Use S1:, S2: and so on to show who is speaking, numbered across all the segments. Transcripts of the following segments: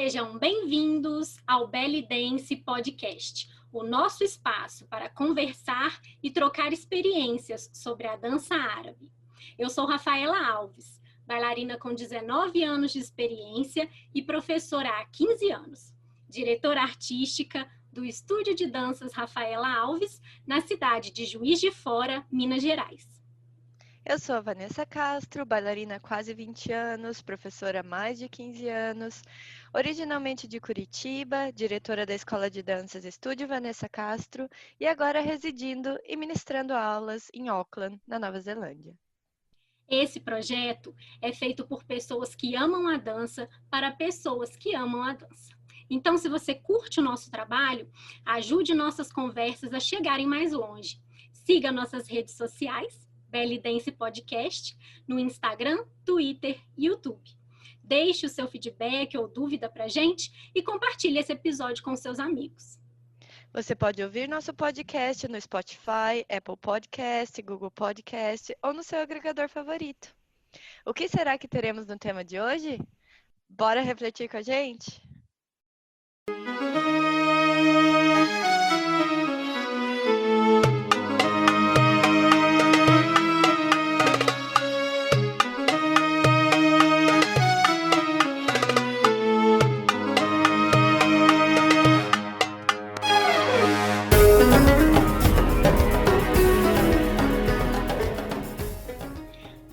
S1: Sejam bem-vindos ao Belly Dance Podcast, o nosso espaço para conversar e trocar experiências sobre a dança árabe. Eu sou Rafaela Alves, bailarina com 19 anos de experiência e professora há 15 anos, diretora artística do Estúdio de Danças Rafaela Alves, na cidade de Juiz de Fora, Minas Gerais.
S2: Eu sou a Vanessa Castro, bailarina há quase 20 anos, professora há mais de 15 anos, originalmente de Curitiba, diretora da Escola de Danças Estúdio Vanessa Castro e agora residindo e ministrando aulas em Auckland, na Nova Zelândia.
S1: Esse projeto é feito por pessoas que amam a dança para pessoas que amam a dança. Então, se você curte o nosso trabalho, ajude nossas conversas a chegarem mais longe. Siga nossas redes sociais, Belly Dance Podcast, no Instagram, Twitter e YouTube. Deixe o seu feedback ou dúvida pra gente e compartilhe esse episódio com seus amigos.
S2: Você pode ouvir nosso podcast no Spotify, Apple Podcast, Google Podcast ou no seu agregador favorito. O que será que teremos no tema de hoje? Bora refletir com a gente?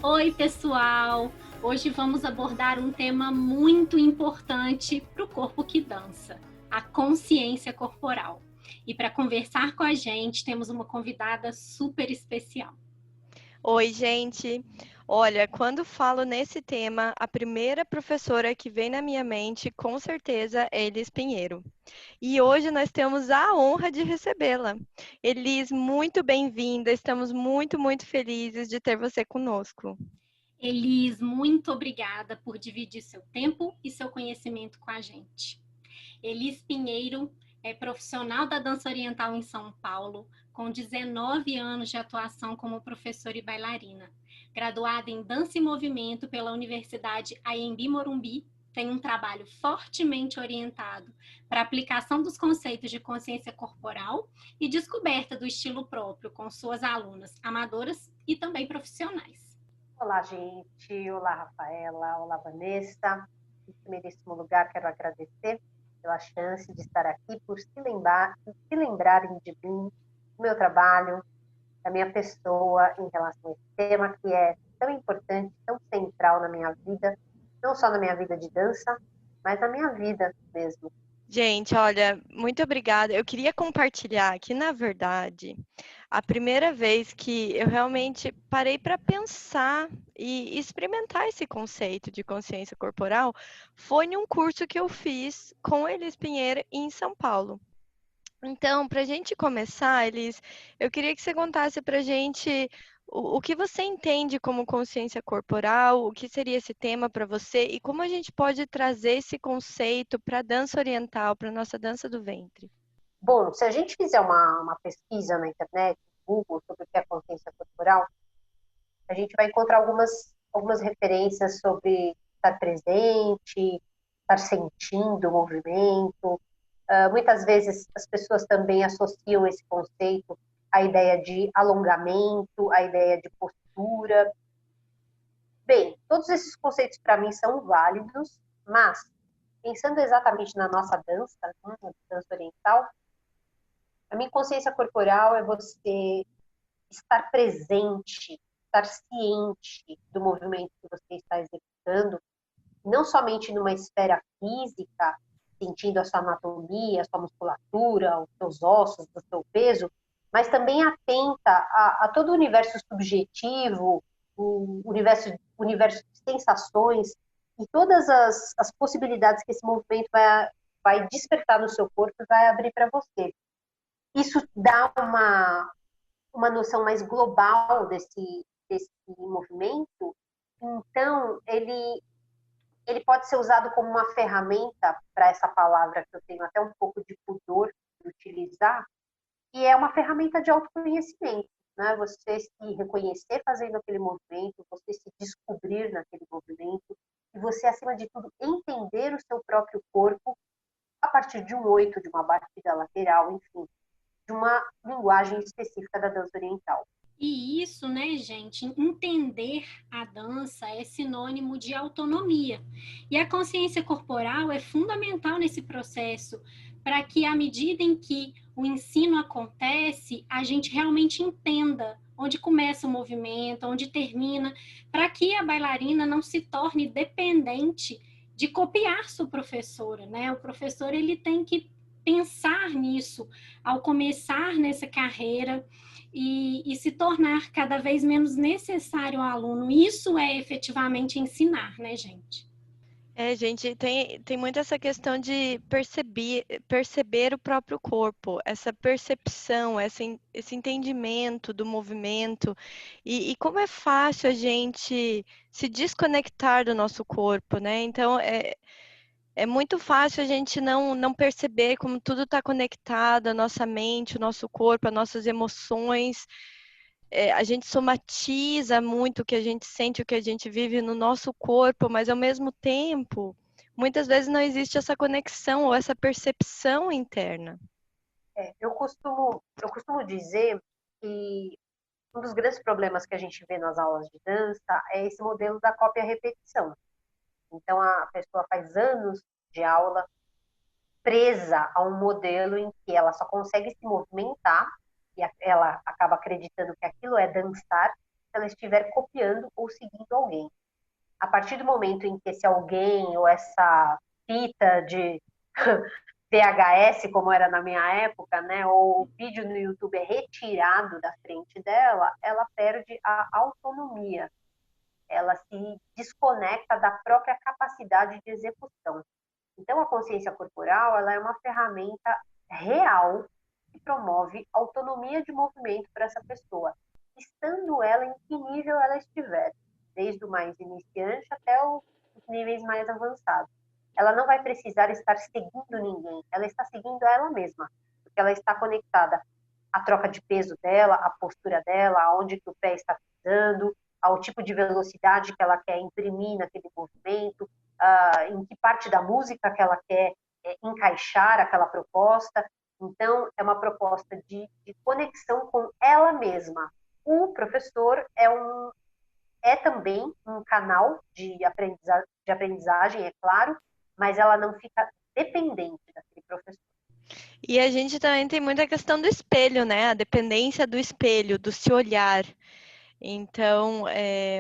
S1: Oi, pessoal! Hoje vamos abordar um tema muito importante para o corpo que dança, a consciência corporal. E para conversar com a gente, temos uma convidada super especial.
S2: Oi, gente! Olha, quando falo nesse tema, a primeira professora que vem na minha mente, com certeza, é Elis Pinheiro. E hoje nós temos a honra de recebê-la. Elis, muito bem-vinda, estamos muito felizes de ter você conosco.
S1: Elis, muito obrigada por dividir seu tempo e seu conhecimento com a gente. Elis Pinheiro é profissional da dança oriental em São Paulo, com 19 anos de atuação como professora e bailarina. Graduada em Dança e Movimento pela Universidade Anhembi Morumbi, tem um trabalho fortemente orientado para a aplicação dos conceitos de consciência corporal e descoberta do estilo próprio com suas alunas amadoras e também profissionais.
S3: Olá, gente. Olá, Rafaela. Olá, Vanessa. Em primeiríssimo lugar, quero agradecer pela chance de estar aqui, por se lembrarem de mim, do meu trabalho, da minha pessoa em relação a esse tema que é tão importante, tão central na minha vida, não só na minha vida de dança, mas na minha vida mesmo.
S2: Gente, olha, muito obrigada. Eu queria compartilhar que, na verdade, a primeira vez que eu realmente parei para pensar e experimentar esse conceito de consciência corporal foi em um curso que eu fiz com Elis Pinheiro em São Paulo. Então, para a gente começar, Elis, eu queria que você contasse para a gente o que você entende como consciência corporal, o que seria esse tema para você e como a gente pode trazer esse conceito para a dança oriental, para a nossa dança do ventre.
S3: Bom, se a gente fizer uma pesquisa na internet, no Google, sobre o que é consciência corporal, a gente vai encontrar algumas referências sobre estar presente, estar sentindo o movimento. Muitas vezes as pessoas também associam esse conceito à ideia de alongamento, à ideia de postura. Bem, todos esses conceitos para mim são válidos, mas pensando exatamente na nossa dança, né, na dança oriental, a minha consciência corporal é você estar presente, estar ciente do movimento que você está executando, não somente numa esfera física, sentindo a sua anatomia, a sua musculatura, os seus ossos, o seu peso, mas também atenta a todo o universo subjetivo, o universo de sensações e todas as possibilidades que esse movimento vai despertar no seu corpo e vai abrir para você. Isso dá uma noção mais global desse movimento, então ele pode ser usado como uma ferramenta para essa palavra que eu tenho até um pouco de pudor de utilizar, e é uma ferramenta de autoconhecimento, né? Você se reconhecer fazendo aquele movimento, você se descobrir naquele movimento, e você, acima de tudo, entender o seu próprio corpo partir de um 8, de uma batida lateral, enfim, de uma linguagem específica da dança oriental.
S1: E isso, né, gente, entender a dança é sinônimo de autonomia. E a consciência corporal é fundamental nesse processo, para que, à medida em que o ensino acontece, a gente realmente entenda onde começa o movimento, onde termina, para que a bailarina não se torne dependente de copiar sua professora, né? O professor, ele tem que pensar nisso ao começar nessa carreira, e se tornar cada vez menos necessário ao aluno. Isso é efetivamente ensinar, né, gente?
S2: Gente, tem muito essa questão de perceber o próprio corpo, essa percepção, esse entendimento do movimento, e como é fácil a gente se desconectar do nosso corpo, né? Então, é muito fácil a gente não perceber como tudo está conectado, a nossa mente, o nosso corpo, as nossas emoções. A gente somatiza muito o que a gente sente, o que a gente vive no nosso corpo, mas ao mesmo tempo, muitas vezes não existe essa conexão ou essa percepção interna.
S3: Eu costumo dizer que um dos grandes problemas que a gente vê nas aulas de dança é esse modelo da cópia-repetição. Então, a pessoa faz anos de aula presa a um modelo em que ela só consegue se movimentar e ela acaba acreditando que aquilo é dançar se ela estiver copiando ou seguindo alguém. A partir do momento em que esse alguém ou essa fita de VHS, como era na minha época, né, ou o vídeo no YouTube é retirado da frente dela, ela perde a autonomia. Ela se desconecta da própria capacidade de execução. Então, a consciência corporal, ela é uma ferramenta real que promove autonomia de movimento para essa pessoa, estando ela em que nível ela estiver, desde o mais iniciante até os níveis mais avançados. Ela não vai precisar estar seguindo ninguém, ela está seguindo ela mesma, porque ela está conectada à troca de peso dela, à postura dela, aonde que o pé está pisando, ao tipo de velocidade que ela quer imprimir naquele movimento, em que parte da música que ela quer encaixar aquela proposta. Então, é uma proposta de conexão com ela mesma. O professor é também um canal de aprendizagem, é claro, mas ela não fica dependente daquele professor.
S2: E a gente também tem muita questão do espelho, né? A dependência do espelho, do se olhar. Então,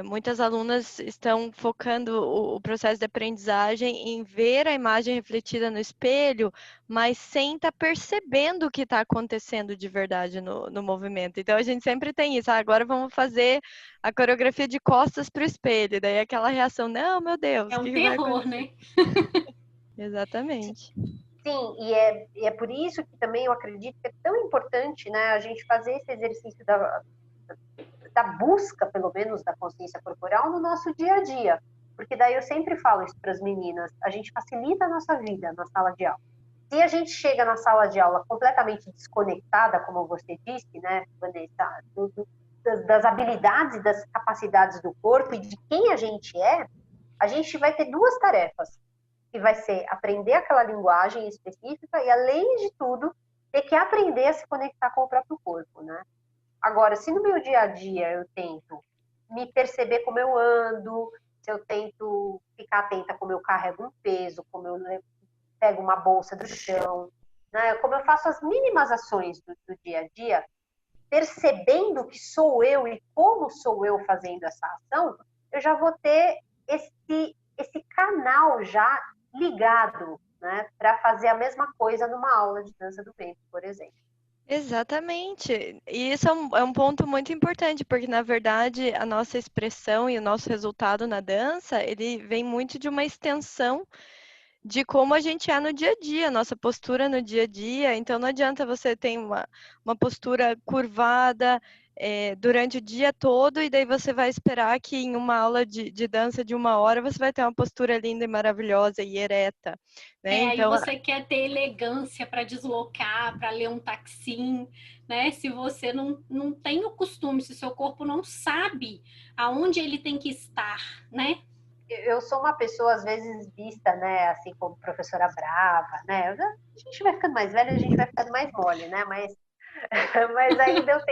S2: muitas alunas estão focando o processo de aprendizagem em ver a imagem refletida no espelho, mas sem estar percebendo o que está acontecendo de verdade no movimento. Então, a gente sempre tem isso. Agora vamos fazer a coreografia de costas para o espelho. Daí aquela reação, não, meu Deus,
S1: É
S2: o
S1: um
S2: que vai
S1: terror,
S2: acontecer?
S1: né?
S2: Exatamente.
S3: Sim, e é por isso que também eu acredito que é tão importante, né, a gente fazer esse exercício da busca, pelo menos, da consciência corporal no nosso dia a dia. Porque daí eu sempre falo isso para as meninas, a gente facilita a nossa vida na sala de aula. Se a gente chega na sala de aula completamente desconectada, como você disse, né, Vanessa, das habilidades e das capacidades do corpo e de quem a gente vai ter duas tarefas, que vai ser aprender aquela linguagem específica e, além de tudo, ter que aprender a se conectar com o próprio corpo, né? Agora, se no meu dia a dia eu tento me perceber como eu ando, se eu tento ficar atenta como eu carrego um peso, como eu pego uma bolsa do chão, né? Como eu faço as mínimas ações do dia a dia, percebendo que sou eu e como sou eu fazendo essa ação, eu já vou ter esse canal já ligado, né, para fazer a mesma coisa numa aula de dança do ventre, por exemplo.
S2: Exatamente. E isso é um ponto muito importante, porque, na verdade, a nossa expressão e o nosso resultado na dança, ele vem muito de uma extensão de como a gente é no dia a dia, nossa postura no dia a dia. Então, não adianta você ter uma postura curvada durante o dia todo, e daí você vai esperar que em uma aula de dança de 1 hora você vai ter uma postura linda e maravilhosa e ereta, né?
S1: Aí
S2: Então,
S1: você quer ter elegância para deslocar, para ler um taxim, né? Se você não tem o costume, se seu corpo não sabe aonde ele tem que estar, né?
S3: eu sou uma pessoa, às vezes, vista, né, assim, como professora brava, né? A gente vai ficando mais velha, a gente vai ficando mais mole, né? Mas ainda eu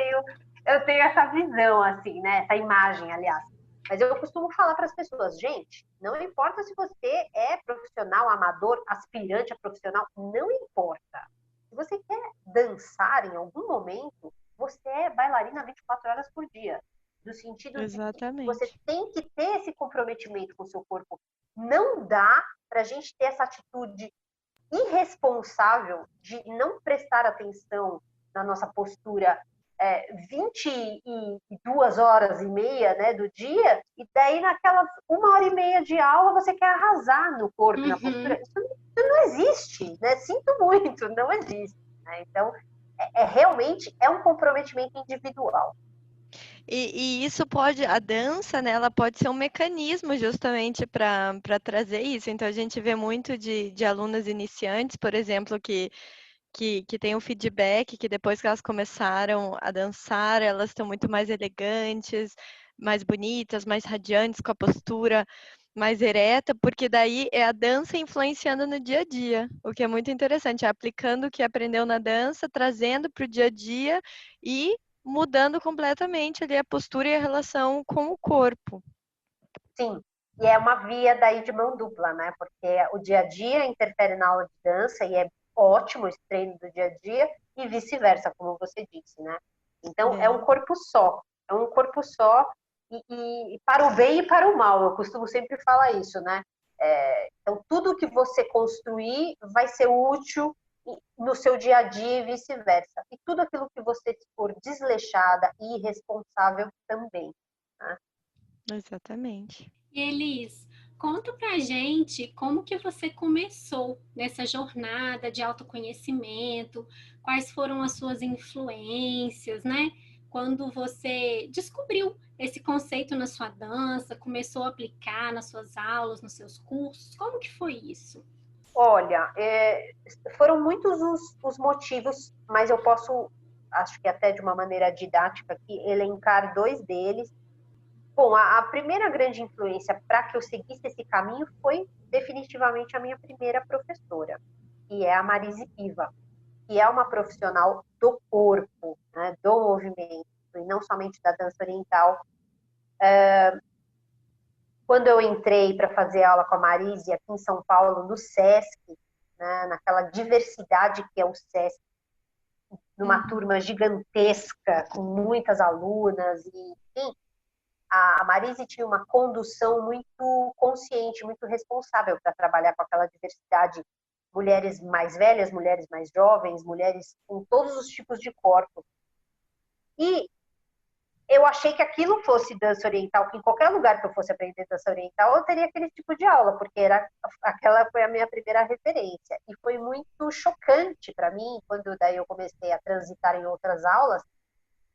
S3: tenho essa visão, assim, né? Essa imagem, aliás. Mas eu costumo falar para as pessoas, gente, não importa se você é profissional, amador, aspirante a profissional, não importa. Se você quer dançar em algum momento, você é bailarina 24 horas por dia. No sentido de que você
S2: Exatamente.
S3: tem que ter esse comprometimento com o seu corpo. Não dá para a gente ter essa atitude irresponsável de não prestar atenção na nossa postura 22 horas e meia, né, do dia, e daí naquelas 1 hora e meia de aula você quer arrasar no corpo, na postura.
S1: Uhum.
S3: Isso não existe, né? Sinto muito, não existe. Né? Então, realmente é um comprometimento individual.
S2: E isso pode, a dança, né, ela pode ser um mecanismo justamente para trazer isso. Então, a gente vê muito de alunas iniciantes, por exemplo, que tem um feedback, que depois que elas começaram a dançar, elas estão muito mais elegantes, mais bonitas, mais radiantes, com a postura mais ereta, porque daí é a dança influenciando no dia a dia, o que é muito interessante, é aplicando o que aprendeu na dança, trazendo para o dia a dia e mudando completamente ali a postura e a relação com o corpo.
S3: Sim, e é uma via daí de mão dupla, né? Porque o dia a dia interfere na aula de dança e é ótimo esse treino do dia a dia e vice-versa, como você disse, né? Então é um
S2: É,
S3: corpo só, é um corpo só e para o bem e para o mal. Eu costumo sempre falar isso, né? Então tudo que você construir vai ser útil no seu dia a dia e vice-versa. E tudo aquilo que você for desleixada e irresponsável também. Né?
S2: exatamente.
S1: E Elis, conta pra gente como que você começou nessa jornada de autoconhecimento, quais foram as suas influências, né? Quando você descobriu esse conceito na sua dança, começou a aplicar nas suas aulas, nos seus cursos, como que foi isso?
S3: Olha, foram muitos os motivos, mas eu posso, acho que até de uma maneira didática aqui, elencar dois deles. Bom, a primeira grande influência para que eu seguisse esse caminho foi definitivamente a minha primeira professora, que é a Marise Piva, que é uma profissional do corpo, né, do movimento, e não somente da dança oriental. Quando eu entrei para fazer aula com a Marise aqui em São Paulo, no SESC, né, naquela diversidade que é o SESC, numa
S1: Uhum.
S3: turma gigantesca, com muitas alunas, e enfim, a Marise tinha uma condução muito consciente, muito responsável para trabalhar com aquela diversidade, mulheres mais velhas, mulheres mais jovens, mulheres com todos os tipos de corpo. E eu achei que aquilo fosse dança oriental, que em qualquer lugar que eu fosse aprender dança oriental, eu teria aquele tipo de aula, porque aquela foi a minha primeira referência. E foi muito chocante para mim, quando daí eu comecei a transitar em outras aulas,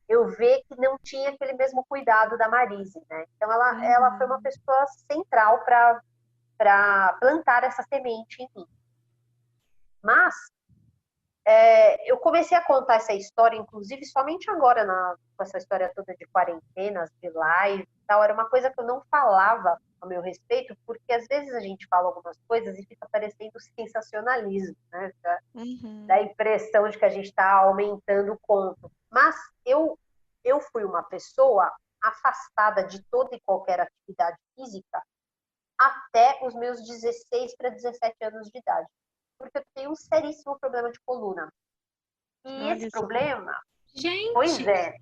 S3: eu ver que não tinha aquele mesmo cuidado da Marise, né? Então ela foi uma
S2: Uhum.
S3: pessoa central para plantar essa semente em mim. Mas eu comecei a contar essa história, inclusive, somente agora, com essa história toda de quarentenas, de live e tal. Era uma coisa que eu não falava a meu respeito, porque às vezes a gente fala algumas coisas e fica parecendo sensacionalismo, né? Dá a
S2: Uhum.
S3: impressão de que a gente está aumentando o conto. Mas eu fui uma pessoa afastada de toda e qualquer atividade física até os meus 16 para 17 anos de idade. Porque eu tenho um seríssimo problema de coluna. E esse
S2: Olha só.
S3: problema, pois
S1: Gente,
S3: é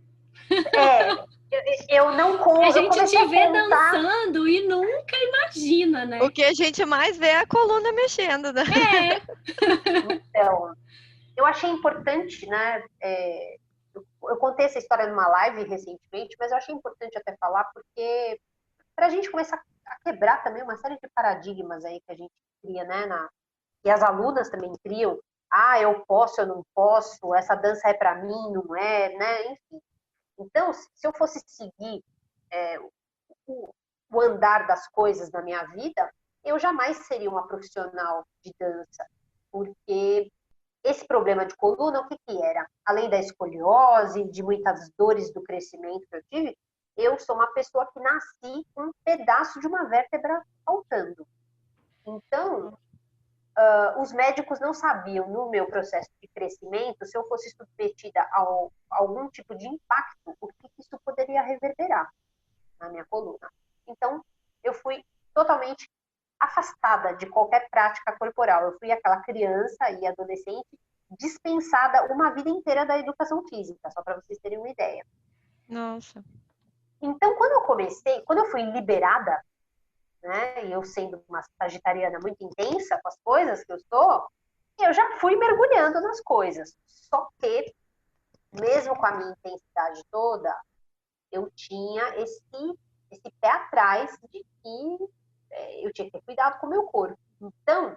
S3: eu não
S1: a
S3: eu
S1: gente
S3: comecei
S1: te
S3: a
S1: vê
S3: contar.
S1: dançando e nunca imagina,
S2: O
S1: né?
S2: que a gente mais vê é a coluna mexendo, né?
S1: É,
S3: Então, eu achei importante, né? Eu contei essa história numa live recentemente, mas eu achei importante até falar, porque para a gente começar a quebrar também uma série de paradigmas aí que a gente cria, né? E as alunas também criam. Ah, eu posso, eu não posso, essa dança é para mim, não é, né? Enfim. Então, se eu fosse seguir é, o, o andar das coisas na minha vida, eu jamais seria uma profissional de dança, porque esse problema de coluna, o que que era? Além da escoliose, de muitas dores do crescimento que eu tive, eu sou uma pessoa que nasci com um pedaço de uma vértebra voltando. Então, os médicos não sabiam, no meu processo de crescimento, se eu fosse submetida a algum tipo de impacto, o que isso poderia reverberar na minha coluna. Então, eu fui totalmente afastada de qualquer prática corporal. Eu fui aquela criança e adolescente dispensada uma vida inteira da educação física, só para vocês terem uma ideia.
S2: Nossa.
S3: Então, quando eu fui liberada, né, e eu sendo uma sagitariana muito intensa com as coisas que eu sou, eu já fui mergulhando nas coisas. Só que, mesmo com a minha intensidade toda, eu tinha esse pé atrás de que eu tinha que ter cuidado com o meu corpo. Então,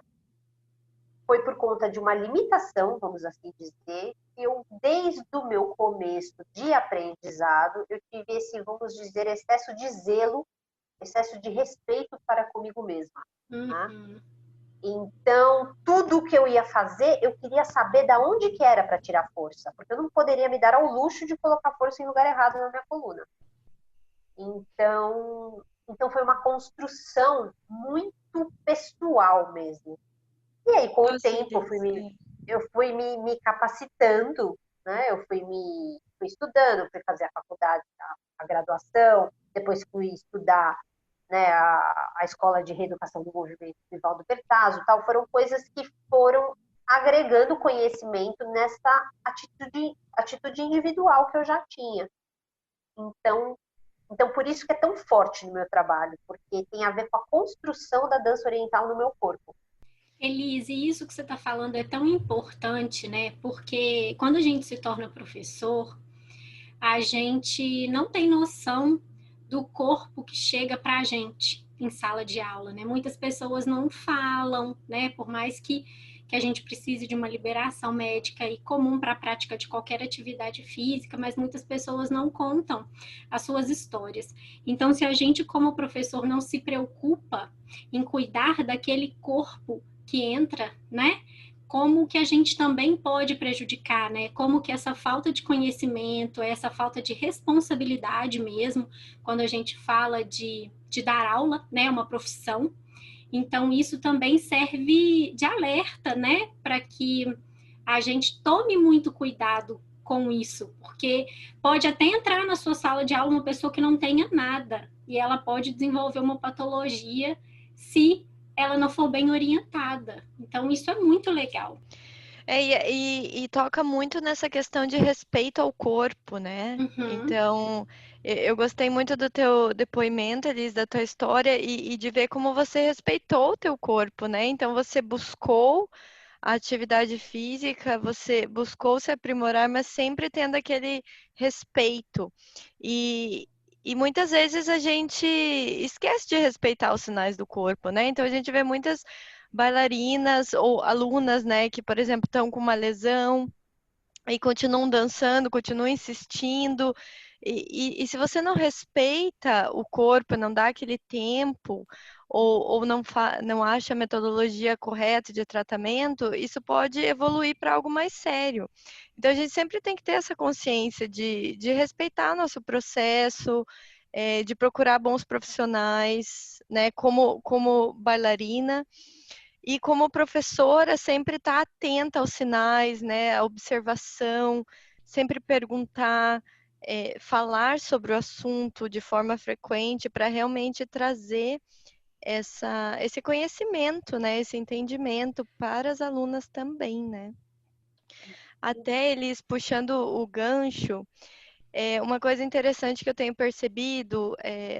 S3: foi por conta de uma limitação, vamos assim dizer, que eu, desde o meu começo de aprendizado, eu tive esse, vamos dizer, excesso de zelo, excesso de respeito para comigo mesma.
S1: Uhum.
S3: Né? Então, tudo que eu ia fazer, eu queria saber de onde que era para tirar força, porque eu não poderia me dar ao luxo de colocar força em lugar errado na minha coluna. Então foi uma construção muito pessoal mesmo. E aí, com o tempo, eu fui me capacitando, né? Eu fui estudando, fui fazer a faculdade, a graduação, depois fui estudar, né, a Escola de Reeducação do Movimento do Vivaldo Bertazzo, tal. Foram coisas que foram agregando conhecimento nessa atitude individual que eu já tinha. Então, por isso que é tão forte no meu trabalho, porque tem a ver com a construção da dança oriental no meu corpo.
S1: Elise, isso que você está falando é tão importante, né? Porque quando a gente se torna professor, a gente não tem noção do corpo que chega para a gente em sala de aula, né? Muitas pessoas não falam, né? Por mais que a gente precise de uma liberação médica e comum para a prática de qualquer atividade física, mas muitas pessoas não contam as suas histórias. Então, se a gente, como professor, não se preocupa em cuidar daquele corpo que entra, né? Como que a gente também pode prejudicar, né? Como que essa falta de conhecimento, essa falta de responsabilidade mesmo, quando a gente fala de dar aula, né? Uma profissão. Então, isso também serve de alerta, né? Para que a gente tome muito cuidado com isso, porque pode até entrar na sua sala de aula uma pessoa que não tenha nada, e ela pode desenvolver uma patologia se ela não for bem orientada. Então, isso é muito legal.
S2: E toca muito nessa questão de respeito ao corpo, né?
S1: Uhum.
S2: Então, eu gostei muito do teu depoimento, Elis, da tua história e de ver como você respeitou o teu corpo, né? Então, você buscou a atividade física, você buscou se aprimorar, mas sempre tendo aquele respeito. E muitas vezes a gente esquece de respeitar os sinais do corpo, né? Então, a gente vê muitas bailarinas ou alunas, né, que, por exemplo, estão com uma lesão e continuam dançando, continuam insistindo. E se você não respeita o corpo, não dá aquele tempo, ou não acha a metodologia correta de tratamento, isso pode evoluir para algo mais sério. Então, a gente sempre tem que ter essa consciência de respeitar nosso processo, de procurar bons profissionais, né, como bailarina. E como professora, sempre estar atenta aos sinais, né, à observação, sempre perguntar, falar sobre o assunto de forma frequente para realmente trazer esse conhecimento, né, esse entendimento para as alunas também, né. Até eles puxando o gancho, uma coisa interessante que eu tenho percebido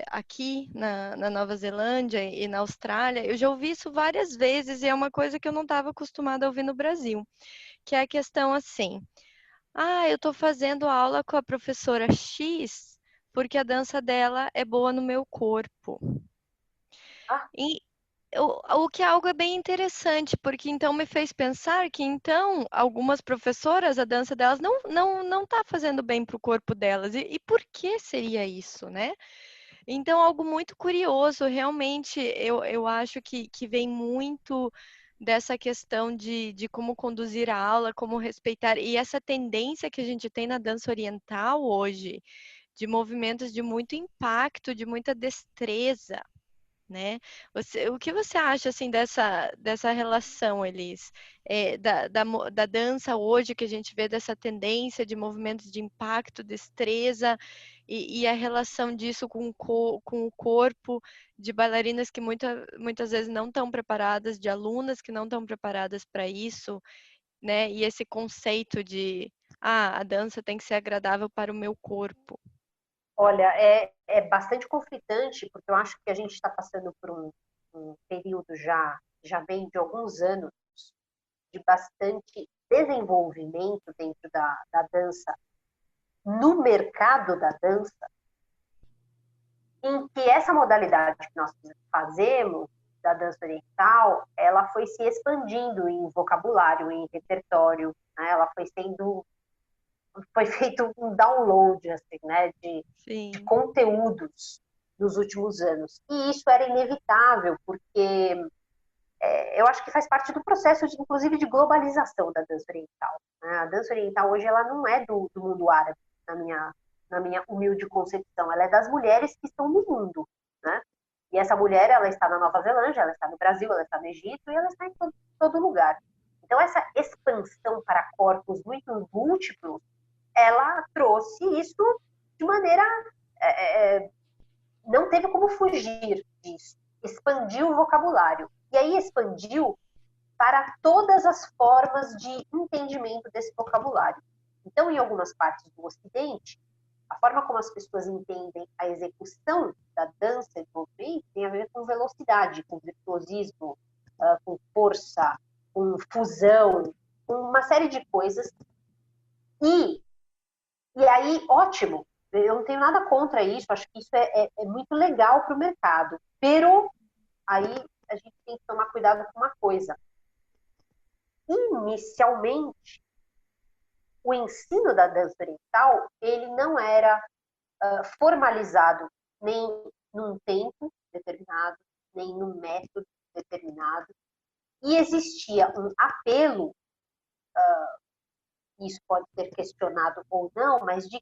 S2: aqui na Nova Zelândia e na Austrália, eu já ouvi isso várias vezes e é uma coisa que eu não estava acostumada a ouvir no Brasil, que é a questão assim, eu estou fazendo aula com a professora X porque a dança dela é boa no meu corpo. E o que é algo é bem interessante, porque então me fez pensar que então algumas professoras, a dança delas não tá fazendo bem para o corpo delas. E por que seria isso, né? Então, algo muito curioso, realmente, eu acho que vem muito dessa questão de como conduzir a aula, como respeitar, e essa tendência que a gente tem na dança oriental hoje, de movimentos de muito impacto, de muita destreza, né? O que você acha, assim, dessa relação, Elis? Da dança hoje, que a gente vê dessa tendência de movimentos de impacto, destreza, e a relação disso com o corpo, de bailarinas que muitas vezes não estão preparadas, de alunas que não estão preparadas para isso, né? E esse conceito de, a dança tem que ser agradável para o meu corpo.
S3: Olha, é bastante conflitante, porque eu acho que a gente está passando por um período já vem de alguns anos de bastante desenvolvimento dentro da dança, no mercado da dança, em que essa modalidade que nós fazemos, da dança oriental, ela foi se expandindo em vocabulário, em repertório, né? Ela foi feito um download, assim, né, de conteúdos nos últimos anos. E isso era inevitável, porque eu acho que faz parte do processo, inclusive, de globalização da dança oriental, né? A dança oriental hoje ela não é do mundo árabe, na minha humilde concepção. Ela é das mulheres que estão no mundo, né? E essa mulher, ela está na Nova Zelândia, ela está no Brasil, ela está no Egito e ela está em todo lugar. Então, essa expansão para corpos muito múltiplos, ela trouxe isso de maneira... não teve como fugir disso. Expandiu o vocabulário. E aí expandiu para todas as formas de entendimento desse vocabulário. Então, em algumas partes do Ocidente, a forma como as pessoas entendem a execução da dança e do movimento tem a ver com velocidade, com virtuosismo, com força, com fusão, com uma série de coisas. E aí, ótimo, eu não tenho nada contra isso, acho que isso é muito legal para o mercado. Pero, aí a gente tem que tomar cuidado com uma coisa. Inicialmente, o ensino da dança oriental, ele não era formalizado nem num tempo determinado, nem num método determinado. E existia um apelo, isso pode ser questionado ou não, mas de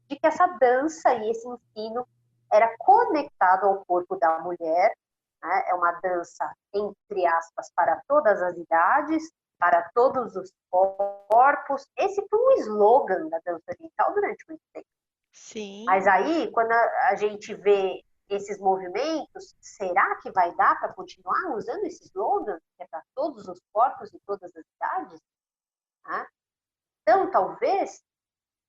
S3: que essa dança e esse ensino era conectado ao corpo da mulher, né? É uma dança, entre aspas, para todas as idades, para todos os corpos. Esse foi um slogan da dança oriental durante muito tempo.
S2: Sim.
S3: Mas aí, quando a gente vê esses movimentos, será que vai dar para continuar usando esse slogan, que é para todos os corpos e todas as idades? Né? Então, talvez,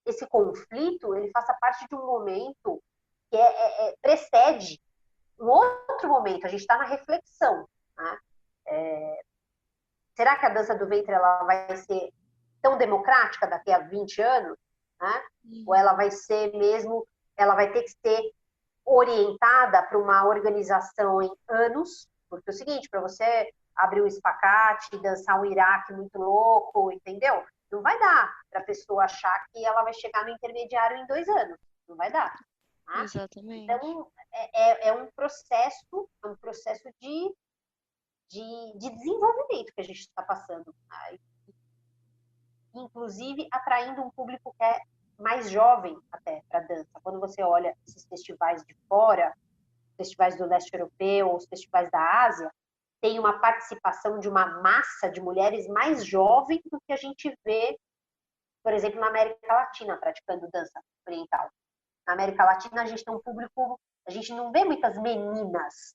S3: esse conflito ele faça parte de um momento que precede um outro momento. A gente está na reflexão. Né? Será que a dança do ventre ela vai ser tão democrática daqui a 20 anos? Né? Ou ela vai ser mesmo, ela vai ter que ser orientada para uma organização em anos? Porque é o seguinte, para você abrir um espacate, dançar um Iraque muito louco, entendeu? Não vai dar para a pessoa achar que ela vai chegar no intermediário em 2 anos. Não vai dar. Tá?
S2: Exatamente.
S3: Então, é um processo de desenvolvimento que a gente está passando. Tá? Inclusive, atraindo um público que é mais jovem até para a dança. Quando você olha esses festivais de fora, festivais do leste europeu, os festivais da Ásia, tem uma participação de uma massa de mulheres mais jovem do que a gente vê, por exemplo, na América Latina, praticando dança oriental. Na América Latina, a gente tem um público, a gente não vê muitas meninas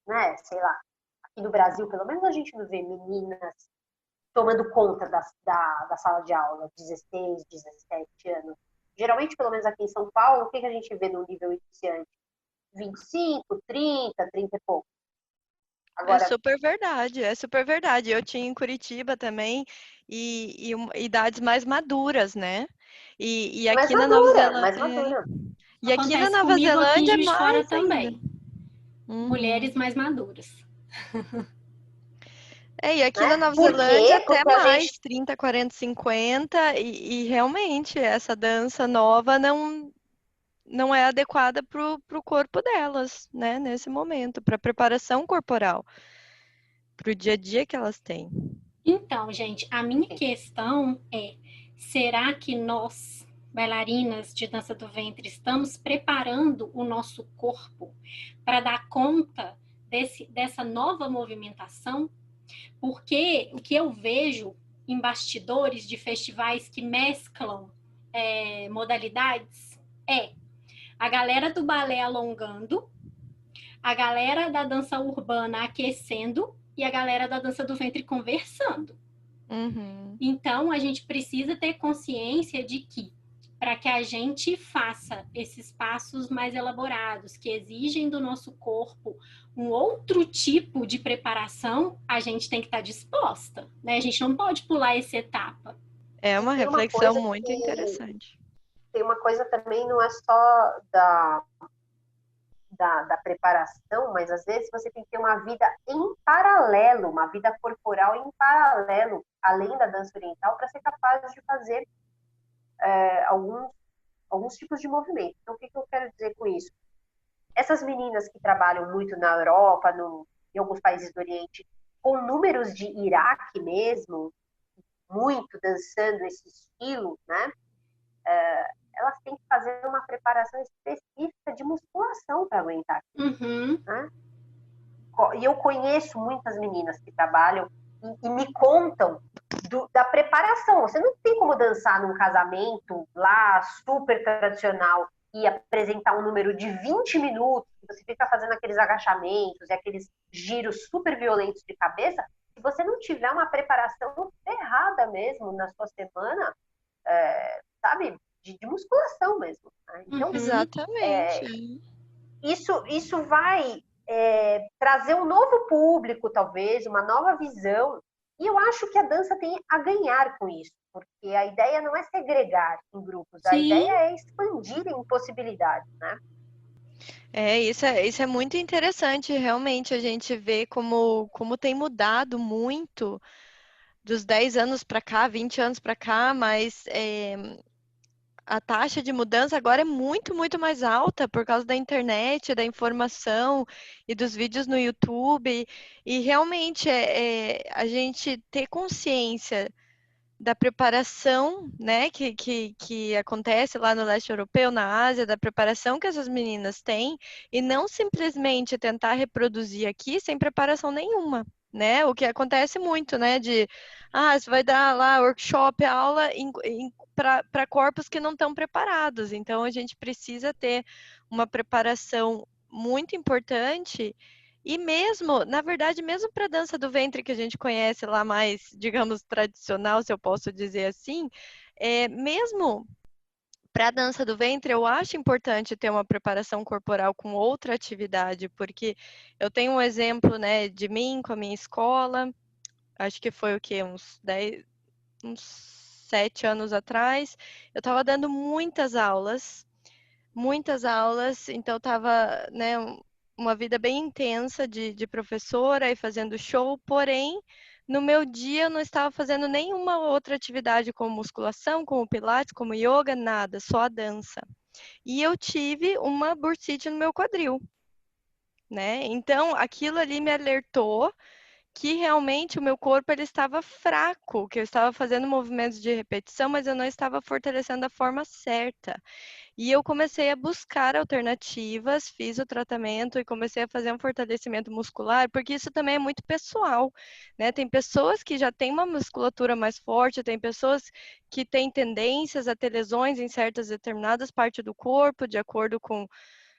S3: né, sei lá, aqui no Brasil, pelo menos, a gente não vê meninas tomando conta da sala de aula, 16, 17 anos. Geralmente, pelo menos aqui em São Paulo, o que a gente vê no nível iniciante? 25, 30 e pouco.
S2: Agora... É super verdade. Eu tinha em Curitiba também e idades mais maduras, né? E aqui na Nova Zelândia.
S3: Mais madura.
S2: E aqui na Nova Zelândia
S1: aqui fora
S2: mais
S1: também. Mulheres mais maduras.
S2: E aqui na Nova Zelândia até mais, 30, 40, 50, e realmente essa dança nova não é adequada para o corpo delas, né, nesse momento, para a preparação corporal, para o dia a dia que elas têm.
S1: Então, gente, a minha questão é, será que nós, bailarinas de dança do ventre, estamos preparando o nosso corpo para dar conta dessa nova movimentação? Porque o que eu vejo em bastidores de festivais que mesclam modalidades é a galera do balé alongando, a galera da dança urbana aquecendo e a galera da dança do ventre conversando.
S2: Uhum.
S1: Então, a gente precisa ter consciência de que, para que a gente faça esses passos mais elaborados, que exigem do nosso corpo um outro tipo de preparação, a gente tem que estar disposta, né? A gente não pode pular essa etapa.
S2: É uma reflexão muito interessante.
S3: Tem uma coisa também, não é só da preparação, mas às vezes você tem que ter uma vida em paralelo, uma vida corporal em paralelo, além da dança oriental, para ser capaz de fazer alguns tipos de movimento. Então, o que eu quero dizer com isso? Essas meninas que trabalham muito na Europa, em alguns países do Oriente, com números de Iraque mesmo, muito dançando esse estilo, né? Elas têm que fazer uma preparação específica de musculação para aguentar.
S1: Uhum.
S3: Né? E eu conheço muitas meninas que trabalham e me contam da preparação. Você não tem como dançar num casamento lá, super tradicional, e apresentar um número de 20 minutos, você fica fazendo aqueles agachamentos e aqueles giros super violentos de cabeça, se você não tiver uma preparação errada mesmo na sua semana, sabe, de musculação mesmo. Né? Então,
S2: exatamente.
S3: Isso vai trazer um novo público, talvez, uma nova visão. E eu acho que a dança tem a ganhar com isso, porque a ideia não é segregar em grupos, a ideia é expandir em possibilidades, né?
S2: Isso é muito interessante, realmente, a gente vê como tem mudado muito dos 10 anos para cá, 20 anos para cá, mas a taxa de mudança agora é muito, muito mais alta por causa da internet, da informação e dos vídeos no YouTube. E realmente a gente ter consciência da preparação, né, que acontece lá no leste europeu, na Ásia, da preparação que essas meninas têm, e não simplesmente tentar reproduzir aqui sem preparação nenhuma. Né? O que acontece muito, né? Você vai dar lá workshop, aula para corpos que não estão preparados. Então, a gente precisa ter uma preparação muito importante. E mesmo, na verdade, mesmo para a dança do ventre que a gente conhece lá mais, digamos, tradicional, se eu posso dizer assim, mesmo para a dança do ventre, eu acho importante ter uma preparação corporal com outra atividade, porque eu tenho um exemplo, né, de mim com a minha escola, acho que foi o quê? Uns 7 anos atrás, eu estava dando muitas aulas, então estava, né, uma vida bem intensa de professora e fazendo show, porém, no meu dia eu não estava fazendo nenhuma outra atividade como musculação, como pilates, como yoga, nada, só a dança. E eu tive uma bursite no meu quadril, né? Então, aquilo ali me alertou que realmente o meu corpo ele estava fraco, que eu estava fazendo movimentos de repetição, mas eu não estava fortalecendo da forma certa. E eu comecei a buscar alternativas, fiz o tratamento e comecei a fazer um fortalecimento muscular, porque isso também é muito pessoal, né? Tem pessoas que já têm uma musculatura mais forte, tem pessoas que têm tendências a ter lesões em certas determinadas partes do corpo, de acordo com,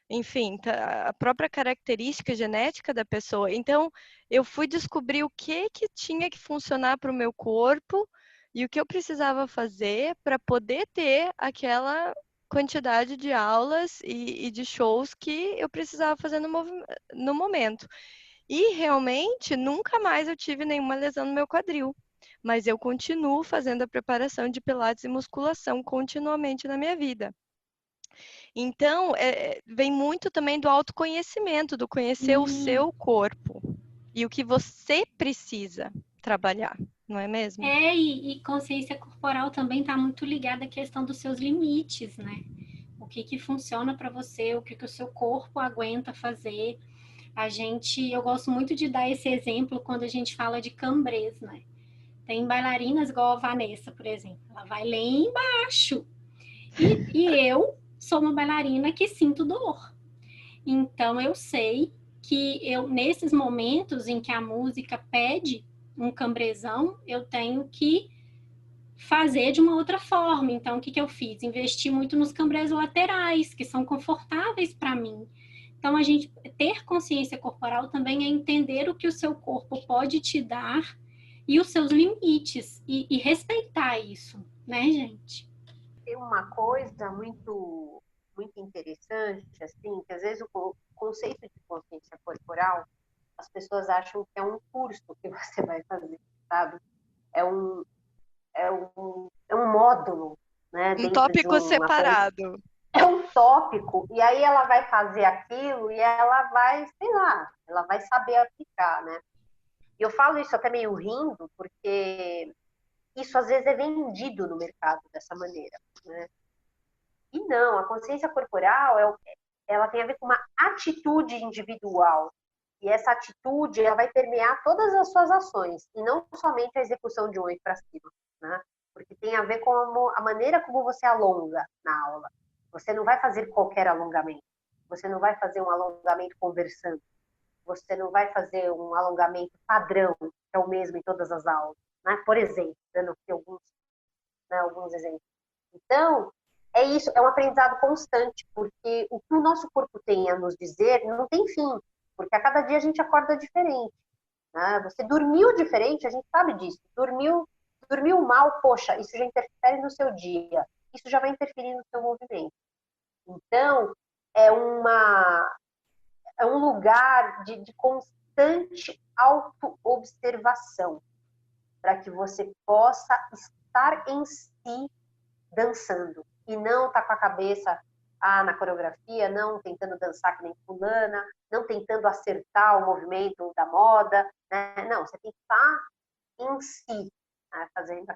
S2: enfim, a própria característica genética da pessoa. Então, eu fui descobrir o que tinha que funcionar para o meu corpo e o que eu precisava fazer para poder ter aquela quantidade de aulas e de shows que eu precisava fazer no momento. E realmente nunca mais eu tive nenhuma lesão no meu quadril. Mas eu continuo fazendo a preparação de pilates e musculação continuamente na minha vida. Então, vem muito também do autoconhecimento, do conhecer o seu corpo e o que você precisa trabalhar, não é mesmo?
S1: E consciência corporal também está muito ligada à questão dos seus limites, né? O que funciona para você, o que o seu corpo aguenta fazer. Eu gosto muito de dar esse exemplo quando a gente fala de cambrês, né? Tem bailarinas igual a Vanessa, por exemplo. Ela vai lá embaixo. E eu sou uma bailarina que sinto dor. Então, eu sei que eu, nesses momentos em que a música pede um cambrezão, eu tenho que fazer de uma outra forma. Então, o que eu fiz? Investi muito nos cambrés laterais, que são confortáveis para mim. Então, a gente ter consciência corporal também é entender o que o seu corpo pode te dar e os seus limites, e respeitar isso, né, gente?
S3: Tem uma coisa muito interessante, assim, que às vezes o conceito de consciência corporal, as pessoas acham que é um curso que você vai fazer, sabe? É um, é um módulo, né,
S2: Um
S3: dentro de
S2: tópico
S3: uma...
S2: separado.
S3: É um tópico, e aí ela vai fazer aquilo e ela vai, sei lá, ela vai saber aplicar, né? E eu falo isso até meio rindo, porque isso às vezes é vendido no mercado dessa maneira, né? E não, a consciência corporal, ela tem a ver com uma atitude individual. E essa atitude, ela vai permear todas as suas ações, e não somente a execução de um oi para cima, né? Porque tem a ver com a maneira como você alonga na aula. Você não vai fazer qualquer alongamento. Você não vai fazer um alongamento conversando. Você não vai fazer um alongamento padrão, que é o mesmo em todas as aulas, né? Por exemplo, dando aqui alguns exemplos. Então, é isso, é um aprendizado constante, porque o que o nosso corpo tem a nos dizer não tem fim, porque a cada dia a gente acorda diferente, né? Você dormiu diferente, a gente sabe disso. Dormiu mal, poxa, isso já interfere no seu dia, isso já vai interferir no seu movimento. Então, é, uma, é um lugar de constante auto-observação, para que você possa estar em si dançando e não tá com a cabeça na coreografia, não tentando dançar que nem fulana, não tentando acertar o movimento da moda, né? Não, você tem que estar em si, né? Fazendo.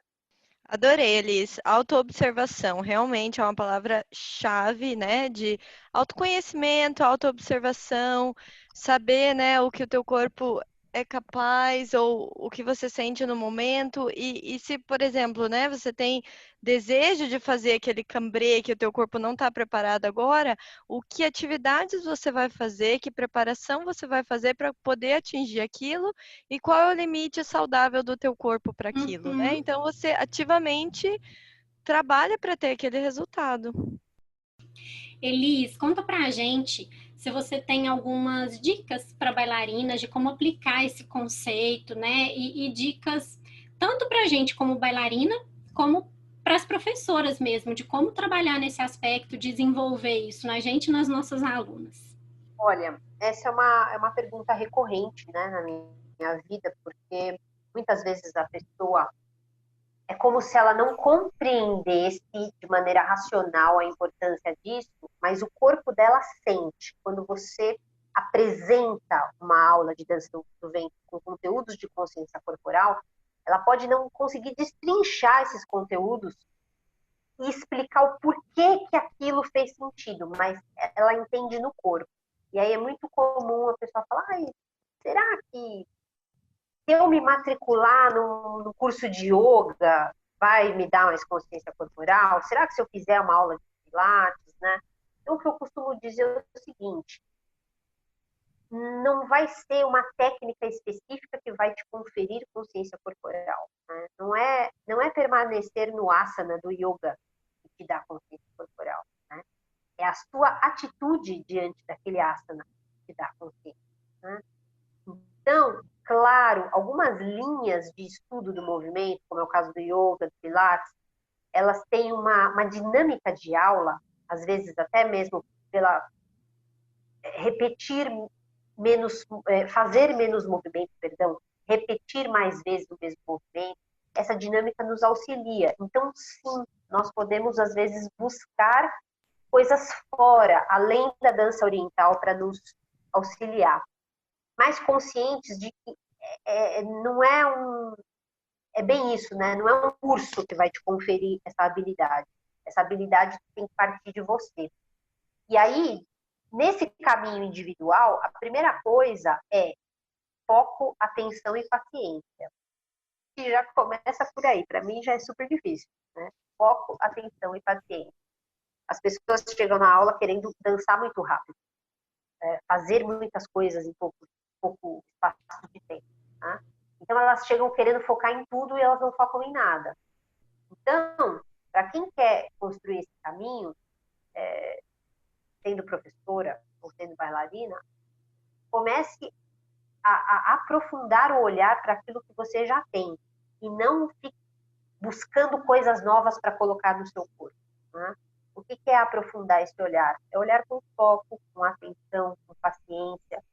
S2: Adorei, Elis. Autoobservação realmente é uma palavra-chave, né? De autoconhecimento, autoobservação, saber, né, o que o teu corpo é capaz ou o que você sente no momento. E se, por exemplo, né, você tem desejo de fazer aquele cambrê que o teu corpo não está preparado agora, o que atividades você vai fazer, que preparação você vai fazer para poder atingir aquilo e qual é o limite saudável do teu corpo para aquilo, né?
S1: Uhum.
S2: Então você ativamente trabalha para ter aquele resultado.
S1: Elis, conta pra gente se você tem algumas dicas para bailarinas de como aplicar esse conceito, né? E dicas tanto para a gente como bailarina, como para as professoras mesmo, de como trabalhar nesse aspecto, desenvolver isso na gente e nas nossas alunas.
S3: Olha, essa é uma pergunta recorrente, né, na minha vida, porque muitas vezes a pessoa é como se ela não compreendesse de maneira racional a importância disso, mas o corpo dela sente. Quando você apresenta uma aula de dança do ventre com conteúdos de consciência corporal, ela pode não conseguir destrinchar esses conteúdos e explicar o porquê que aquilo fez sentido, mas ela entende no corpo. E aí é muito comum a pessoa falar, será que se eu me matricular no curso de yoga, vai me dar mais consciência corporal? Será que se eu fizer uma aula de pilates, né? Então, o que eu costumo dizer é o seguinte, não vai ser uma técnica específica que vai te conferir consciência corporal, né? Não é permanecer no asana do yoga que te dá consciência corporal, né? É a sua atitude diante daquele asana que te dá consciência, né? Então, claro, algumas linhas de estudo do movimento, como é o caso do yoga, do pilates, elas têm uma dinâmica de aula, às vezes até mesmo pela repetir menos, fazer menos movimento, perdão, repetir mais vezes o mesmo movimento, essa dinâmica nos auxilia. Então, sim, nós podemos às vezes buscar coisas fora, além da dança oriental, para nos auxiliar. Mais conscientes de que não é bem isso, né? Não é um curso que vai te conferir essa habilidade. Essa habilidade tem que partir de você. E aí, nesse caminho individual, a primeira coisa é foco, atenção e paciência. E já começa por aí. Para mim já é super difícil, né? Foco, atenção e paciência. As pessoas chegam na aula querendo dançar muito rápido, fazer muitas coisas em pouco espaço de tempo. Né? Então, elas chegam querendo focar em tudo e elas não focam em nada. Então, para quem quer construir esse caminho, sendo professora ou sendo bailarina, comece a aprofundar o olhar para aquilo que você já tem e não fique buscando coisas novas para colocar no seu corpo. Né? O que é aprofundar esse olhar? É olhar com foco, com atenção, com paciência,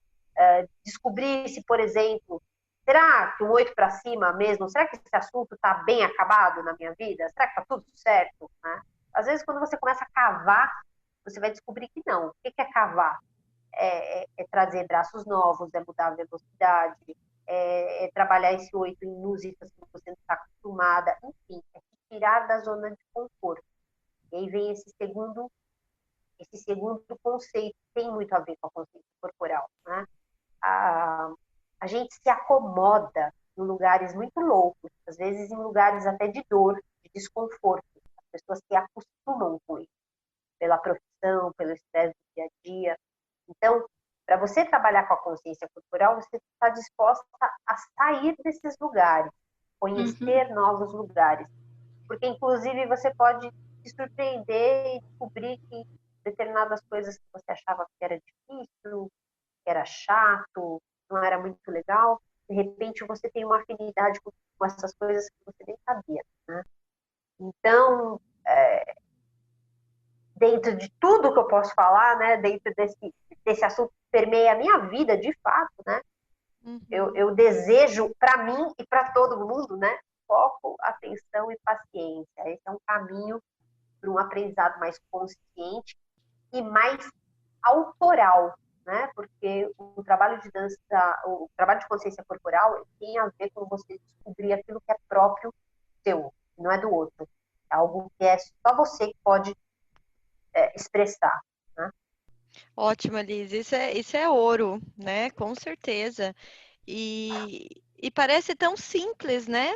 S3: descobrir se, por exemplo, será que um 8 para cima mesmo, será que esse assunto está bem acabado na minha vida? Será que está tudo certo? Né? Às vezes, quando você começa a cavar, você vai descobrir que não. O que é cavar? É trazer braços novos, é mudar a velocidade, é trabalhar esse 8 em músicas que você não está acostumada, enfim, é tirar da zona de conforto. E aí vem esse segundo conceito, que tem muito a ver com a consciência corporal. Né? A gente se acomoda em lugares muito loucos, às vezes em lugares até de dor, de desconforto. As pessoas se acostumam com isso, pela profissão, pelo estresse do dia a dia. Então, para você trabalhar com a consciência corporal, você está disposta a sair desses lugares, conhecer novos lugares. Porque, inclusive, você pode se surpreender e descobrir que determinadas coisas que você achava que era difícil, que era chato, não era muito legal, de repente você tem uma afinidade com essas coisas que você nem sabia. Né? Então, dentro de tudo que eu posso falar, né, dentro desse assunto que permeia a minha vida, de fato, né, eu desejo para mim e para todo mundo, né, foco, atenção e paciência. Esse é um caminho para um aprendizado mais consciente e mais autoral, né, porque o trabalho de dança, o trabalho de consciência corporal tem a ver com você descobrir aquilo que é próprio seu, não é do outro. É algo que é só você que pode expressar. Né?
S2: Ótimo, Liz. Isso é ouro, né? Com certeza. E parece tão simples, né?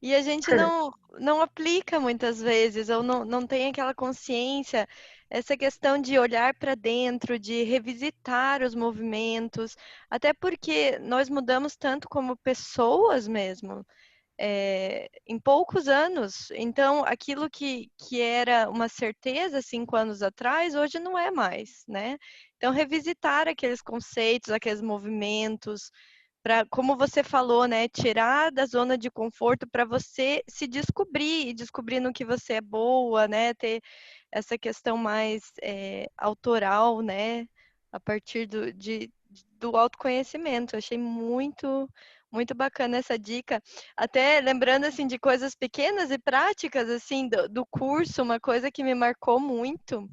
S2: E a gente não aplica muitas vezes, ou não tem aquela consciência, essa questão de olhar para dentro, de revisitar os movimentos, até porque nós mudamos tanto como pessoas mesmo. Em poucos anos. Então, aquilo que era uma certeza 5 anos atrás, hoje não é mais, né? Então, revisitar aqueles conceitos, aqueles movimentos, para, como você falou, né, tirar da zona de conforto para você se descobrir, e descobrir no que você é boa, né? Ter essa questão mais autoral, né? A partir do autoconhecimento. Eu achei muito bacana essa dica. Até lembrando assim de coisas pequenas e práticas assim do curso, uma coisa que me marcou muito,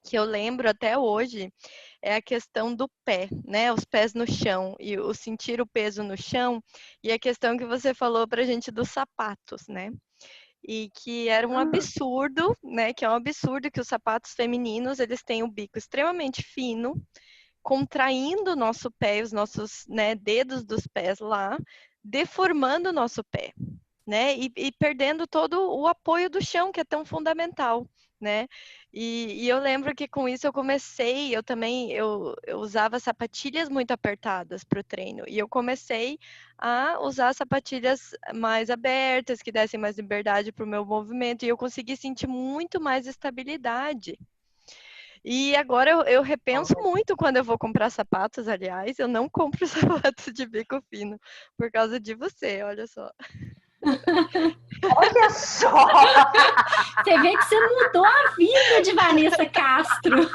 S2: que eu lembro até hoje, é a questão do pé, né? Os pés no chão e o sentir o peso no chão, e a questão que você falou pra gente dos sapatos, né? E que era um absurdo, né? Que é um absurdo que os sapatos femininos, eles têm o bico extremamente fino, contraindo o nosso pé, os nossos, né, dedos dos pés lá, deformando o nosso pé, né? E perdendo todo o apoio do chão, que é tão fundamental, né? E eu lembro que com isso eu comecei, eu usava sapatilhas muito apertadas para o treino, e eu comecei a usar sapatilhas mais abertas, que dessem mais liberdade para o meu movimento, e eu consegui sentir muito mais estabilidade. E agora eu repenso muito quando eu vou comprar sapatos, aliás, eu não compro sapatos de bico fino por causa de você, olha só.
S3: Olha só!
S1: Você vê que você mudou a vida de Vanessa Castro.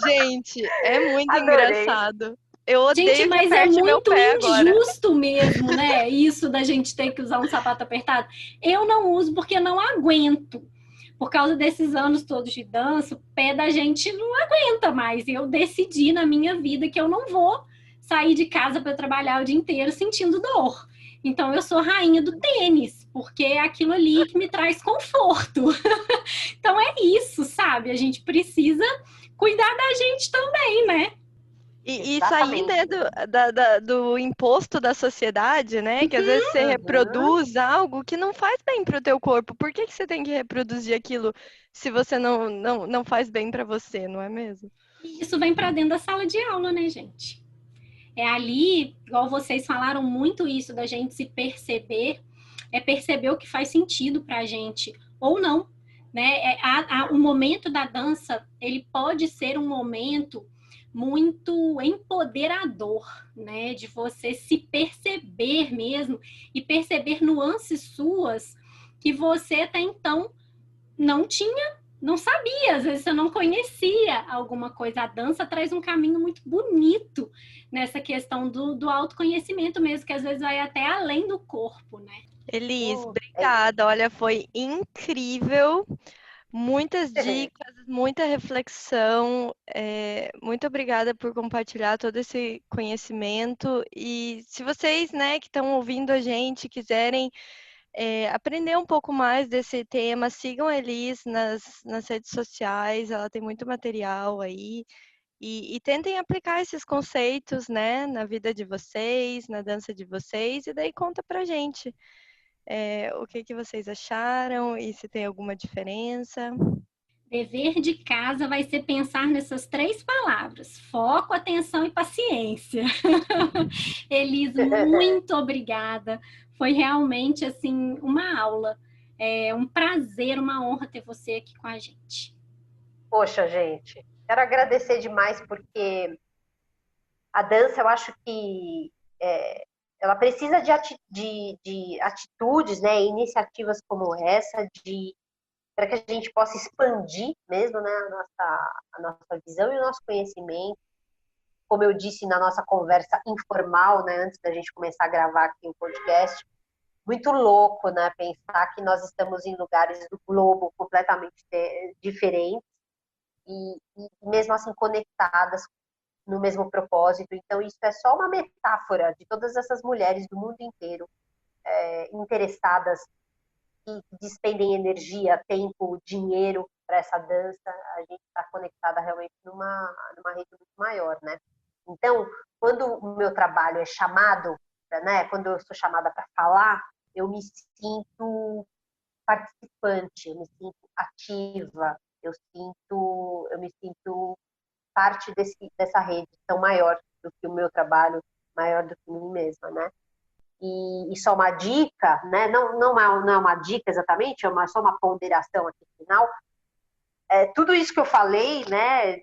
S2: Gente, é muito
S3: Adorei.
S2: Engraçado. Eu odeio
S1: gente, mas é muito injusto
S2: agora.
S1: mesmo, né? Isso da gente ter que usar um sapato apertado. Eu não uso porque não aguento. Por causa desses anos todos de dança, o pé da gente não aguenta mais. Eu decidi na minha vida que eu não vou sair de casa para trabalhar o dia inteiro sentindo dor. Então, eu sou rainha do tênis, porque é aquilo ali que me traz conforto. Então, é isso, sabe? A gente precisa cuidar da gente também, né?
S2: E sair, né, do imposto da sociedade, né? Que às vezes você reproduz algo que não faz bem para o teu corpo. Por que você tem que reproduzir aquilo se você não faz bem para você, não é mesmo?
S1: E isso vem para dentro da sala de aula, né, gente? É ali, igual vocês falaram muito isso da gente se perceber, é perceber o que faz sentido para a gente ou não, né? O momento da dança, ele pode ser um momento muito empoderador, né? De você se perceber mesmo e perceber nuances suas que você até então não tinha, não sabia, às vezes você não conhecia alguma coisa. A dança traz um caminho muito bonito nessa questão do autoconhecimento mesmo, que às vezes vai até além do corpo, né?
S2: Elis, obrigada. Olha, foi incrível. Muitas dicas, muita reflexão. Muito obrigada por compartilhar todo esse conhecimento. E se vocês, né, que estão ouvindo a gente, quiserem aprender um pouco mais desse tema, sigam a Elis nas redes sociais, ela tem muito material aí. E tentem aplicar esses conceitos, né, na vida de vocês, na dança de vocês, e daí conta pra gente. O que vocês acharam e se tem alguma diferença.
S1: Dever de casa vai ser pensar nessas 3 palavras: foco, atenção e paciência. Elis, muito obrigada. Foi realmente assim uma aula. É um prazer, uma honra ter você aqui com a gente.
S3: Poxa, gente, quero agradecer demais porque a dança, eu acho que ela precisa de atitudes, né, iniciativas como essa, para que a gente possa expandir mesmo, né, a nossa visão e o nosso conhecimento. Como eu disse na nossa conversa informal, né, antes da gente começar a gravar aqui o podcast, muito louco, né, pensar que nós estamos em lugares do globo completamente diferentes e mesmo assim conectadas no mesmo propósito. Então, isso é só uma metáfora de todas essas mulheres do mundo inteiro interessadas e despendem energia, tempo, dinheiro para essa dança. A gente está conectada realmente numa rede muito maior, né? Então, quando o meu trabalho é chamado, né, quando eu sou chamada para falar, eu me sinto participante, eu me sinto ativa, eu me sinto parte dessa rede tão maior do que o meu trabalho, maior do que mim mesma, né? E só uma dica, né? Não é uma dica exatamente, é só uma ponderação aqui no final. Tudo isso que eu falei, né?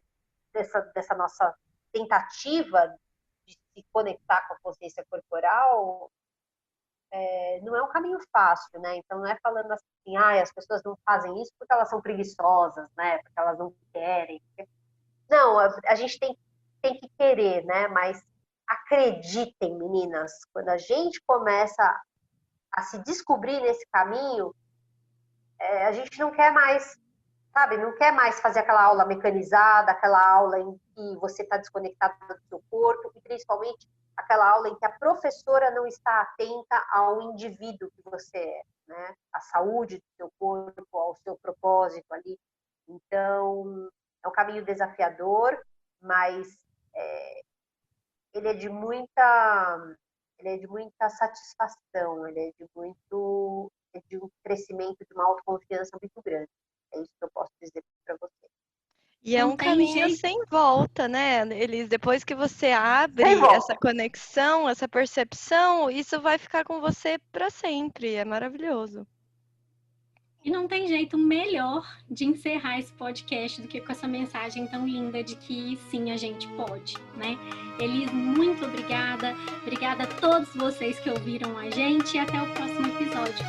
S3: Dessa nossa tentativa de se conectar com a consciência corporal, não é um caminho fácil, né? Então não é falando assim, as pessoas não fazem isso porque elas são preguiçosas, né? Porque elas não querem. Não, a gente tem que querer, né? Mas acreditem, meninas, quando a gente começa a se descobrir nesse caminho, a gente não quer mais, sabe? Não quer mais fazer aquela aula mecanizada, aquela aula em que você está desconectado do seu corpo, e principalmente aquela aula em que a professora não está atenta ao indivíduo que você é, né? À saúde do seu corpo, ao seu propósito ali. Então, é um caminho desafiador, mas ele é de muita satisfação, ele é de um crescimento, de uma autoconfiança muito grande. É isso que eu posso dizer para você.
S2: E é um caminho sem volta, né, Elis? Depois que você abre essa conexão, essa percepção, isso vai ficar com você para sempre. É maravilhoso.
S1: E não tem jeito melhor de encerrar esse podcast do que com essa mensagem tão linda de que sim, a gente pode, né? Elis, muito obrigada. Obrigada a todos vocês que ouviram a gente e até o próximo episódio.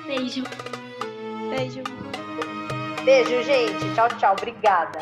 S1: Beijo.
S2: Beijo.
S3: Beijo, gente. Tchau, tchau. Obrigada.